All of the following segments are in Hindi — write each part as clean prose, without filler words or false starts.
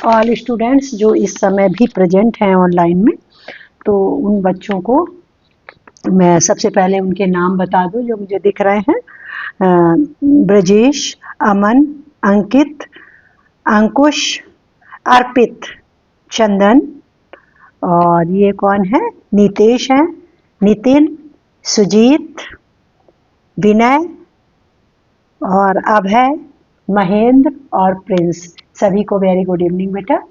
ऑल स्टूडेंट्स जो इस समय भी प्रेजेंट हैं ऑनलाइन में, तो उन बच्चों को मैं सबसे पहले उनके नाम बता दूं जो मुझे दिख रहे हैं। ब्रजेश, अमन, अंकित, अंकुश, अर्पित, चंदन, और ये कौन है, नितेश है, नितिन, सुजीत, विनय और अभय, महेंद्र और प्रिंस। सभी को वेरी गुड इवनिंग बेटा।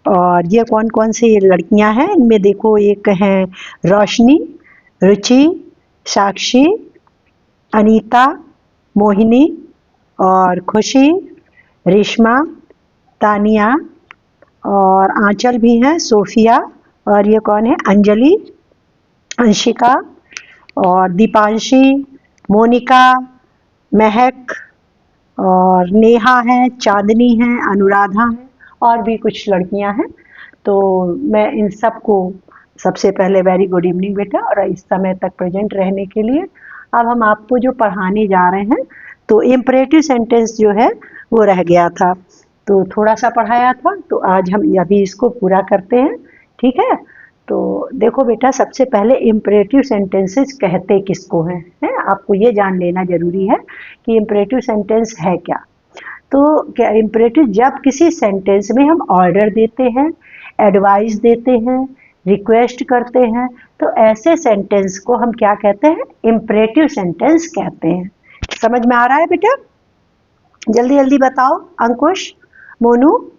और ये कौन कौन सी लड़कियां हैं, इनमें देखो एक है रोशनी, रुचि, साक्षी, अनीता, मोहिनी और खुशी, रेशमा, तानिया और आंचल भी है, सोफिया, और ये कौन है, अंजलि, अंशिका और दीपांशी, मोनिका, महक और नेहा है, चांदनी है, अनुराधा है और भी कुछ लड़कियां हैं। तो मैं इन सबको सबसे पहले वेरी गुड इवनिंग बेटा, और इस समय तक प्रेजेंट रहने के लिए। अब हम आपको जो पढ़ाने जा रहे हैं, तो इम्परेटिव सेंटेंस जो है वो रह गया था, तो थोड़ा सा पढ़ाया था, तो आज हम अभी इसको पूरा करते हैं, ठीक है। तो देखो बेटा, सबसे पहले इम्परेटिव सेंटेंसेस कहते किसको हैं, आपको ये जान लेना जरूरी है कि इम्परेटिव सेंटेंस है क्या। तो क्या इम्परेटिव, जब किसी सेंटेंस में हम ऑर्डर देते हैं, एडवाइस देते हैं, रिक्वेस्ट करते हैं, तो ऐसे सेंटेंस को हम क्या कहते हैं, इम्परेटिव सेंटेंस कहते हैं। समझ में आ रहा है बेटा? जल्दी जल्दी बताओ, अंकुश, मोनू,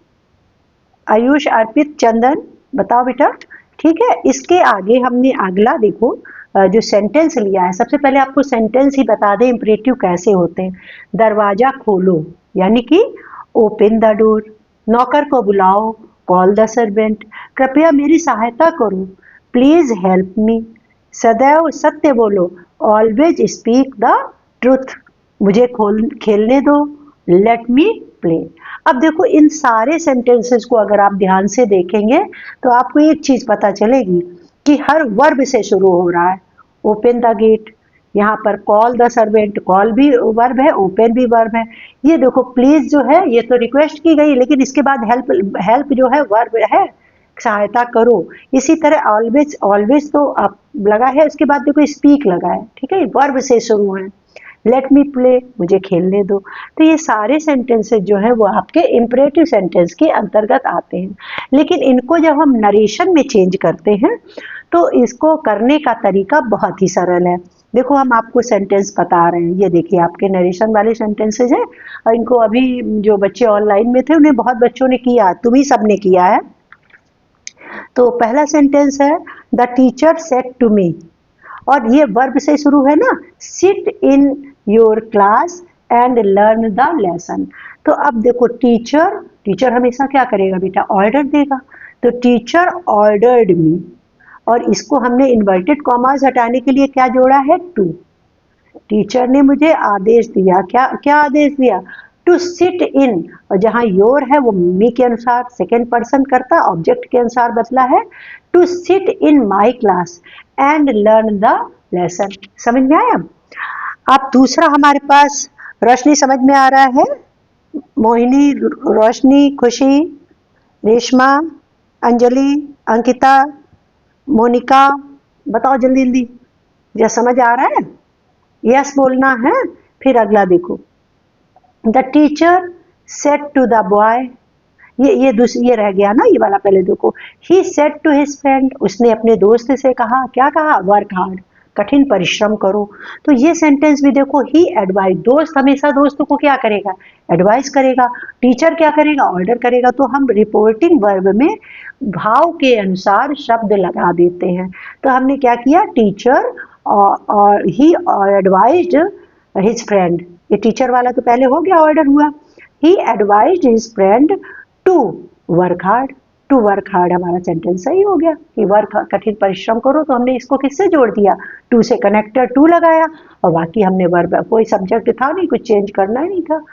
आयुष, अर्पित, चंदन, बताओ बेटा। ठीक है, इसके आगे हमने अगला देखो जो सेंटेंस लिया है। सबसे पहले आपको सेंटेंस ही बता दें इम्परेटिव कैसे होते हैं। दरवाजा खोलो यानी कि ओपन द डोर, नौकर को बुलाओ, कॉल द सर्वेंट, कृपया मेरी सहायता करो, प्लीज हेल्प मी, सदैव सत्य बोलो, ऑलवेज स्पीक द ट्रुथ, मुझे खेलने दो, लेट मी प्ले। अब देखो, इन सारे सेंटेंसेस को अगर आप ध्यान से देखेंगे तो आपको एक चीज पता चलेगी कि हर वर्ब से शुरू हो रहा है। ओपन द गेट, यहाँ पर कॉल द सर्वेंट, कॉल भी वर्ब है, ओपन भी वर्ब है। ये देखो प्लीज जो है ये तो रिक्वेस्ट की गई, लेकिन इसके बाद हेल्प, हेल्प जो है वर्ब है, सहायता करो। इसी तरह ऑलवेज, ऑलवेज तो आप लगा है, उसके बाद देखो स्पीक लगा है, ठीक है, वर्ब से शुरू है। लेट मी प्ले, मुझे खेलने दो। तो ये सारे सेंटेंसेस जो है वो आपके इम्परेटिव सेंटेंस के अंतर्गत आते हैं। लेकिन इनको जब हम नरेशन में चेंज करते हैं तो इसको करने का तरीका बहुत ही सरल है। देखो, हम आपको सेंटेंस बता रहे हैं, ये देखिए आपके नरेशन वाले सेंटेंसेस हैं, और इनको अभी जो बच्चे ऑनलाइन में थे उन्हें बहुत बच्चों ने किया, तुम ही सबने किया है। तो पहला सेंटेंस है, the teacher said to me, और ये वर्ब से शुरू है ना, sit in your class and learn the lesson. तो अब देखो टीचर, टीचर हमेशा क्या करेगा बेटा, ऑर्डर देगा। तो टीचर ऑर्डर्ड मी, और इसको हमने इन्वर्टेड कॉमास हटाने के लिए क्या जोड़ा है, टू। टीचर ने मुझे आदेश दिया, क्या क्या आदेश दिया, टू सिट इन, और जहां योर है वो मी के अनुसार सेकेंड पर्सन करता, ऑब्जेक्ट के अनुसार बदला है, to sit in my class and learn the lesson. समझ में आया? अब दूसरा हमारे पास, रोशनी समझ में आ रहा है, मोहिनी, रोशनी, खुशी, रेशमा, अंजलि, अंकिता, मोनिका, बताओ जल्दी जल्दी, क्या समझ आ रहा है? यस बोलना है। फिर अगला देखो, the teacher said to the boy, ये दूसरी, ये रह गया ना ये वाला, पहले देखो, he said to his friend, उसने अपने दोस्त से कहा, क्या कहा, वर्क हार्ड, कठिन परिश्रम करो। तो ये सेंटेंस भी देखो, ही एडवाइस, दोस्त हमेशा दोस्तों को क्या करेगा, एडवाइस करेगा, टीचर क्या करेगा, ऑर्डर करेगा। तो हम रिपोर्टिंग वर्ब में भाव के अनुसार शब्द लगा देते हैं। तो हमने क्या किया, टीचर और ही एडवाइज्ड हिज फ्रेंड, ये टीचर वाला तो पहले हो गया, ऑर्डर हुआ। He advised his friend to work hard, to work hard हमारा सेंटेंस सही हो गया कि वर्क, कठिन परिश्रम करो। तो हमने इसको किससे जोड़ दिया, टू से कनेक्टर टू लगाया, और बाकी हमने वर्ब, कोई सब्जेक्ट था नहीं, कुछ चेंज करना ही नहीं था।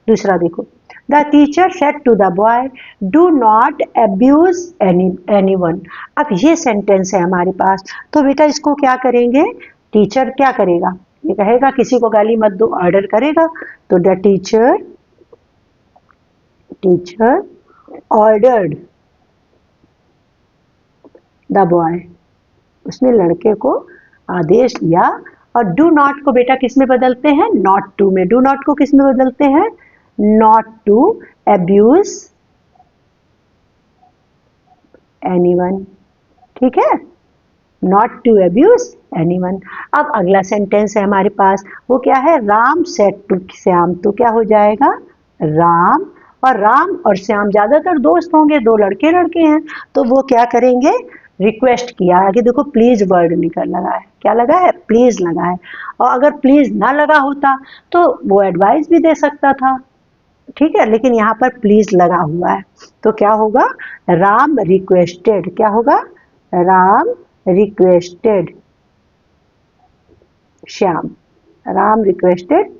दूसरा देखो, the teacher said to the boy, do not abuse anyone. अब ये सेंटेंस है हमारे पास, तो बेटा इसको क्या करेंगे, टीचर क्या करेगा, ये कहेगा किसी को गाली मत दो, ऑर्डर करेगा। तो the teacher ordered the boy, उसने लड़के को आदेश दिया। और डू नॉट को बेटा किस में बदलते हैं? नॉट टू में। डू नॉट को किस में बदलते हैं? Not to abuse anyone. ठीक है, नॉट टू अब्यूज एनीवन। अब अगला सेंटेंस है हमारे पास, वो क्या है? Ram said to Shyam. तो क्या हो जाएगा? राम और श्याम ज्यादातर दोस्त होंगे, दो लड़के लड़के हैं, तो वो क्या करेंगे? रिक्वेस्ट किया। आगे देखो प्लीज वर्ड निकल लगा है, क्या लगा है? प्लीज लगा है। और अगर प्लीज ना लगा होता तो वो एडवाइस भी दे सकता था, ठीक है, लेकिन यहाँ पर प्लीज लगा हुआ है। तो क्या होगा? राम रिक्वेस्टेड। क्या होगा? राम रिक्वेस्टेड श्याम। राम रिक्वेस्टेड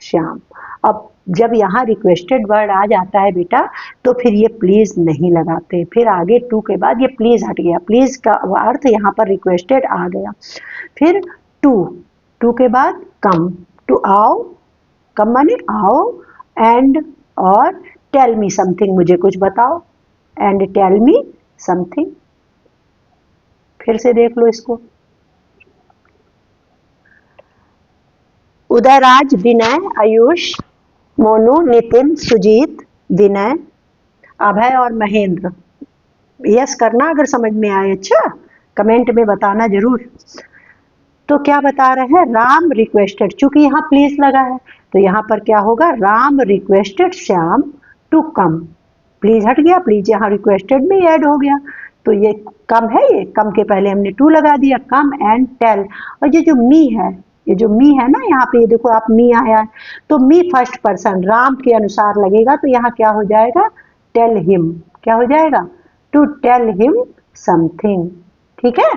श्याम। अब जब यहाँ रिक्वेस्टेड वर्ड आ जाता है बेटा, तो फिर ये प्लीज नहीं लगाते, फिर आगे टू के बाद ये प्लीज हट गया। प्लीज का अर्थ यहाँ पर रिक्वेस्टेड आ गया। फिर टू के बाद कम, टू आओ, कम माने आओ, एंड और टेल मी समथिंग, मुझे कुछ बताओ, एंड टेल मी समथिंग। फिर से देख लो इसको। उदयराज, विनय, आयुष, मोनू, नितिन, सुजीत, विनय, अभय और महेंद्र। यस करना अगर समझ में आए, अच्छा कमेंट में बताना जरूर। तो क्या बता रहे हैं? राम रिक्वेस्टेड, चूंकि यहाँ प्लीज लगा है तो यहाँ पर क्या होगा? Ram requested Shyam to come. Please हट गया, प्लीज यहाँ रिक्वेस्टेड में ऐड हो गया, तो ये कम है, ये कम के पहले हमने टू लगा दिया, कम एंड टेल। और ये जो मी है, ये जो मी है ना यहाँ पे, ये देखो आप मी आया है, तो मी फर्स्ट पर्सन राम के अनुसार लगेगा, तो यहाँ क्या हो जाएगा? Tell him. क्या हो जाएगा? To tell him something. ठीक है,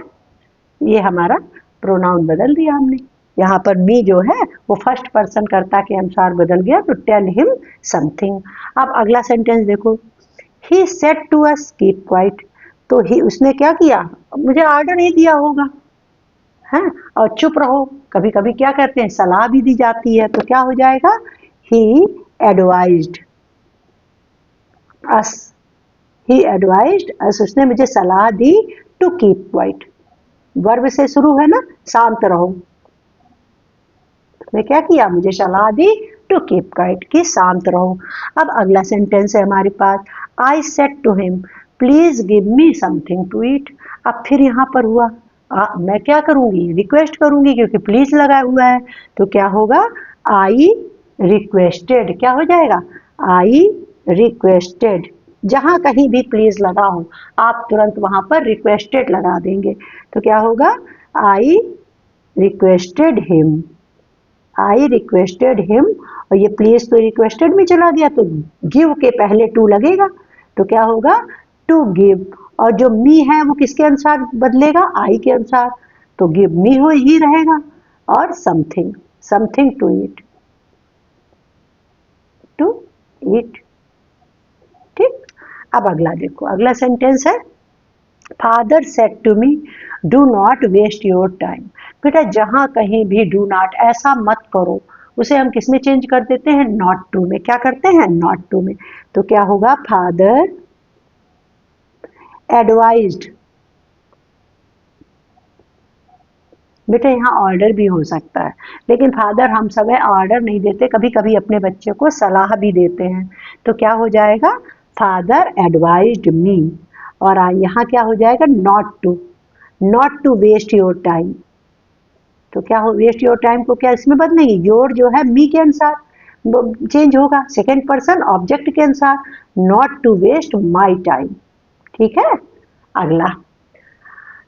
ये हमारा प्रोनाउन बदल दिया हमने। यहाँ पर मी जो है वो फर्स्ट पर्सन कर्ता के अनुसार बदल गया, तो टेल हिम समथिंग। अब अगला सेंटेंस देखो, he said to us keep quiet. तो ही, उसने क्या किया? मुझे ऑर्डर नहीं दिया होगा, है, और चुप रहो। कभी कभी क्या करते हैं? सलाह भी दी जाती है, तो क्या हो जाएगा? ही एडवाइज्ड अस। ही एडवाइज्ड अस, उसने मुझे सलाह दी टू कीप क्वाइट। वर्ब से शुरू है ना, शांत रहो। उसने क्या किया? मुझे सलाह दी टू कीप क्वाइट, कि शांत रहो। अब अगला सेंटेंस है हमारे पास, I said to him please give me something to eat. अब फिर यहाँ पर हुआ, मैं क्या करूंगी? रिक्वेस्ट करूंगी, क्योंकि प्लीज लगा हुआ है, तो क्या होगा? I requested. क्या हो जाएगा? I requested. जहां कहीं भी प्लीज लगा हो, आप तुरंत वहां पर रिक्वेस्टेड लगा देंगे, तो क्या होगा? I requested him. I requested him, और ये प्लीज तो रिक्वेस्टेड में चला गया, तो गिव के पहले टू लगेगा, तो क्या होगा? To give. और जो मी है वो किसके अनुसार बदलेगा? आई के अनुसार, तो गिव मी हो ही रहेगा। और something, something to eat, to eat. ठीक, अब अगला देखो, अगला सेंटेंस है, father said to me do not waste your time. बेटा जहां कहीं भी डू नॉट, ऐसा मत करो, उसे हम किस में चेंज कर देते हैं? नॉट टू में। क्या करते हैं? नॉट टू में। तो क्या होगा? Father advised. बेटा यहाँ ऑर्डर भी हो सकता है, लेकिन फादर हम सब ऑर्डर नहीं देते, कभी कभी अपने बच्चे को सलाह भी देते हैं, तो क्या हो जाएगा? Father advised me. और यहाँ क्या हो जाएगा? Not to waste your time. तो क्या हो? वेस्ट योर टाइम को क्या इसमें बदलेंगे? योर जो है मी के अनुसार चेंज होगा, सेकेंड पर्सन ऑब्जेक्ट के अनुसार, not to waste my time. ठीक है, अगला,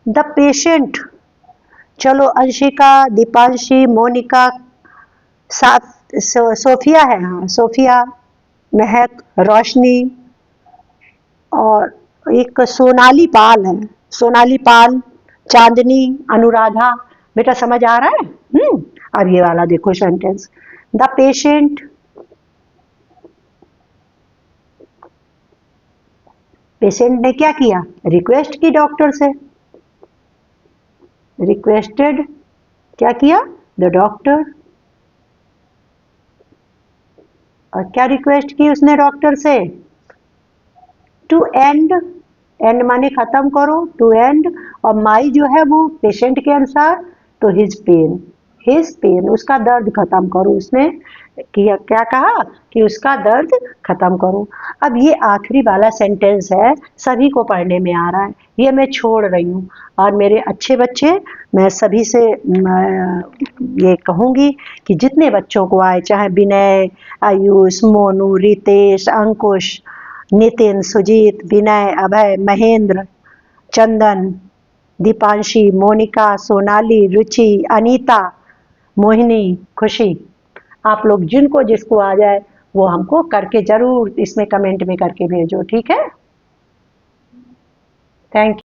द पेशेंट। चलो अंशिका, दीपांशी, मोनिका, सोफिया है, हाँ सोफिया, महक, रोशनी, और एक सोनाली पाल है, सोनाली पाल, चांदनी, अनुराधा। बेटा समझ आ रहा है? अब ये वाला देखो सेंटेंस, द पेशेंट, पेशेंट ने क्या किया? रिक्वेस्ट की डॉक्टर से, रिक्वेस्टेड, क्या किया? The doctor. और क्या रिक्वेस्ट की उसने डॉक्टर से? टू एंड, एंड माने खत्म करो, टू एंड, और माई जो है वो पेशेंट के अनुसार, तो हिज पेन, उसका दर्द खत्म करो। उसने किया क्या कहा कि उसका दर्द खत्म करो। अब ये आखिरी वाला सेंटेंस है, सभी को पढ़ने में आ रहा है, ये मैं छोड़ रही हूँ। और मेरे अच्छे बच्चे, मैं सभी से ये कहूँगी कि जितने बच्चों को आए, चाहे विनय, आयुष, मोनू, रितेश, अंकुश, नितिन, सुजीत, विनय, अभय, महेंद्र, चंदन, दीपांशी, मोनिका, सोनाली, रुचि, अनीता, मोहिनी, खुशी, आप लोग जिनको जिसको आ जाए वो हमको करके जरूर इसमें कमेंट में करके भेजो, ठीक है। Thank you.